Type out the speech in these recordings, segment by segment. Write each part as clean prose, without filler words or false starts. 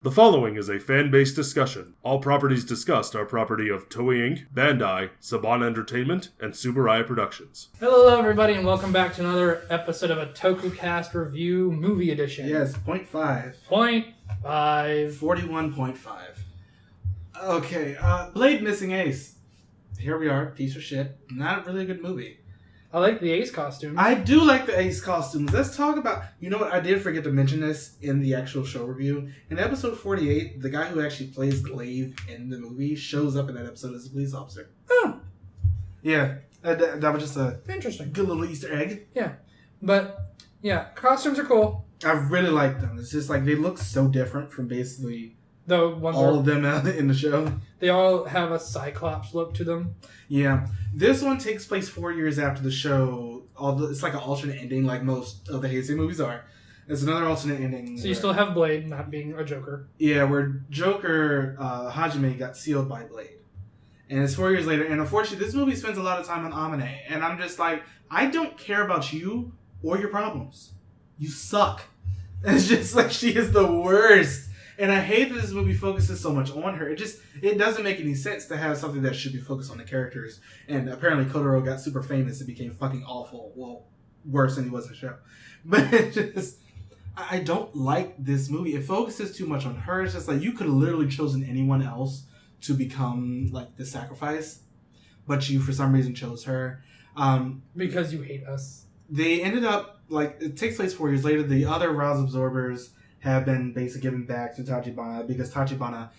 The following is a fan-based discussion. All properties discussed are property of Toei Inc., Bandai, Saban Entertainment, and Tsuburaya Productions. Hello everybody and welcome back to another episode of a Tokucast Review Movie Edition. Yes, 0.5. 0.5. 41.5. Okay, Blade Missing Ace. Here we are, piece of shit. Not really a good movie. I like the Ace costume. I do like the Ace costumes. Let's talk about... You know what? I did forget to mention this in the actual show review. In episode 48, the guy who actually plays Glaive in the movie shows up in that episode as a police officer. Oh. Yeah. That was just a Interesting. good little Easter egg. Yeah. But, yeah, costumes are cool. I really like them. It's just like they look so different from basically The ones all of them in the show. They all have a Cyclops look to them. Yeah. This one takes place 4 years after the show. It's like an alternate ending like most of the Heisei movies are. It's another alternate ending. So you still have Blade not being a Joker. Yeah, where Joker, Hajime, got sealed by Blade. And it's 4 years later. And unfortunately, this movie spends a lot of time on Amane. And I'm just like, I don't care about you or your problems. You suck. And it's just like, she is the worst. And I hate that this movie focuses so much on her. It doesn't make any sense to have something that should be focused on the characters. And apparently Kotaro got super famous and became fucking awful. Well, worse than he was in the show. But I don't like this movie. It focuses too much on her. It's just like, you could have literally chosen anyone else to become like the sacrifice. But you, for some reason, chose her. Because you hate us. They ended up, like, it takes place 4 years later. The other Rouse Absorbers have been basically given back to Tachibana because Tachibana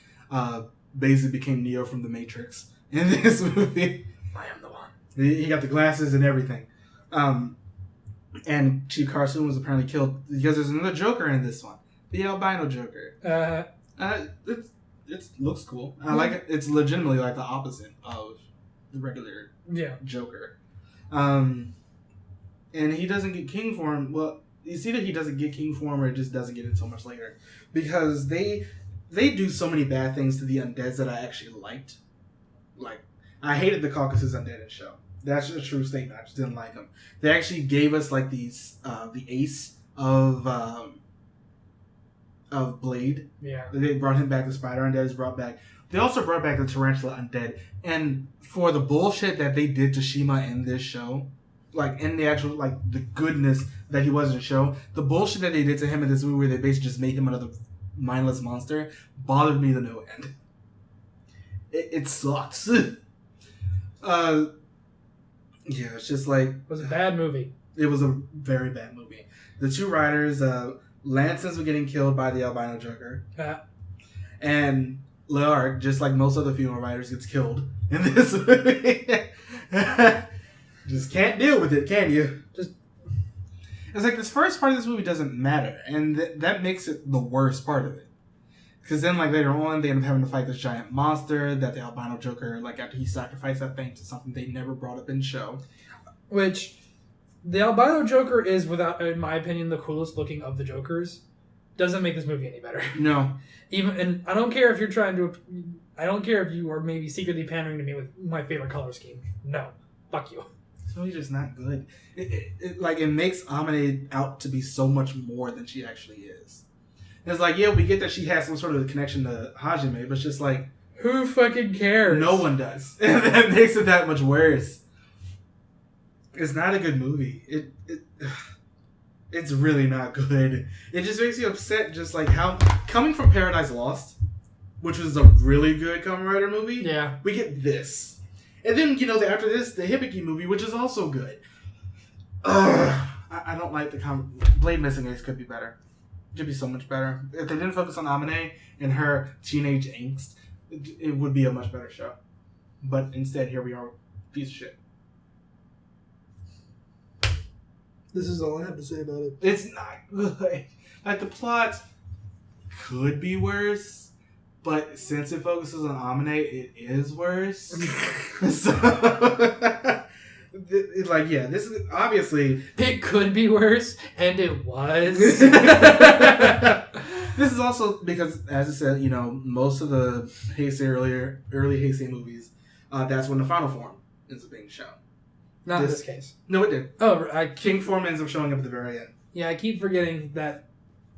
basically became Neo from The Matrix in this movie. I am the one. He got the glasses and everything. And Chief Carsoon was apparently killed because there's another Joker in this one. The albino Joker. It looks cool. I like it. It's legitimately like the opposite of the regular Joker. And he doesn't get king form. Well, it's either he doesn't get king form or it just doesn't get it so much later. Because they do so many bad things to the undeads that I actually liked. Like, I hated the Caucasus undead in the show. That's a true statement. I just didn't like them. They actually gave us like these the ace of Blade. Yeah. They brought him back. The spider undead is brought back. They also brought back the tarantula undead. And for the bullshit that they did to Shima in this show, like in the actual, like the goodness that he was in the show, the bullshit that they did to him in this movie where they basically just made him another mindless monster bothered me to no end. It sucks. Yeah, it's just like... It was a bad movie. It was a very bad movie. The two writers, Lansons were getting killed by the albino Joker. And Leark, just like most other female writers, gets killed in this movie. Just can't deal with it, can you? It's like this first part of this movie doesn't matter, and that makes it the worst part of it. Because then, like later on, they end up having to fight this giant monster that the albino Joker, like after he sacrificed that thing to something they never brought up in the show. Which, the albino Joker is, without, in my opinion, the coolest looking of the Jokers. Doesn't make this movie any better. No. And I don't care if you're trying to. I don't care if you are maybe secretly pandering to me with my favorite color scheme. No, fuck you. It's really just not good. It makes Amane out to be so much more than she actually is. It's like, yeah, we get that she has some sort of connection to Hajime, but it's just like... Who fucking cares? No one does. And that makes it that much worse. It's not a good movie. It's really not good. It just makes you upset just like how... Coming from Paradise Lost, which was a really good Kamen Rider movie, we get this. And then, after this, the Hibiki movie, which is also good. I don't like the Blade Missing Ace could be better. It could be so much better. If they didn't focus on Amane and her teenage angst, it would be a much better show. But instead, here we are, piece of shit. This is all I have to say about it. It's not good. Like, the plot could be worse, but since it focuses on Amane, it is worse. So, this is obviously... It could be worse, and it was. This is also because, as I said, most of the early Heisei movies, that's when the final form ends up being shown. Not in this case. No, it did. Oh, King form ends up showing up at the very end. Yeah, I keep forgetting that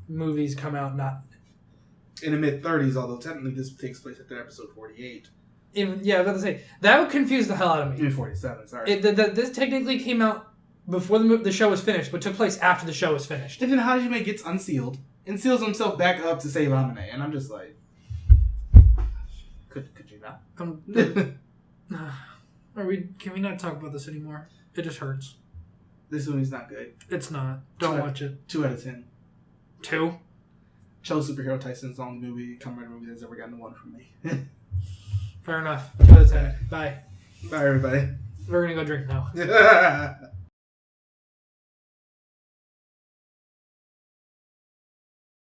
movies come out not in the mid-30s, although technically this takes place after episode 48. I was about to say, that would confuse the hell out of me. 47, sorry. This technically came out before the show was finished, but took place after the show was finished. And then Hajime gets unsealed and seals himself back up to save Amine, and I'm just like, could you not? Can we not talk about this anymore? It just hurts. This movie's not good. It's not. Don't watch it. 2 out of 10. 2? Cho Superhero Tyson's the only Kamen Rider movie that's ever gotten a 1 from me. Fair enough. 2 out of 10. Bye. Bye, everybody. We're gonna go drink now.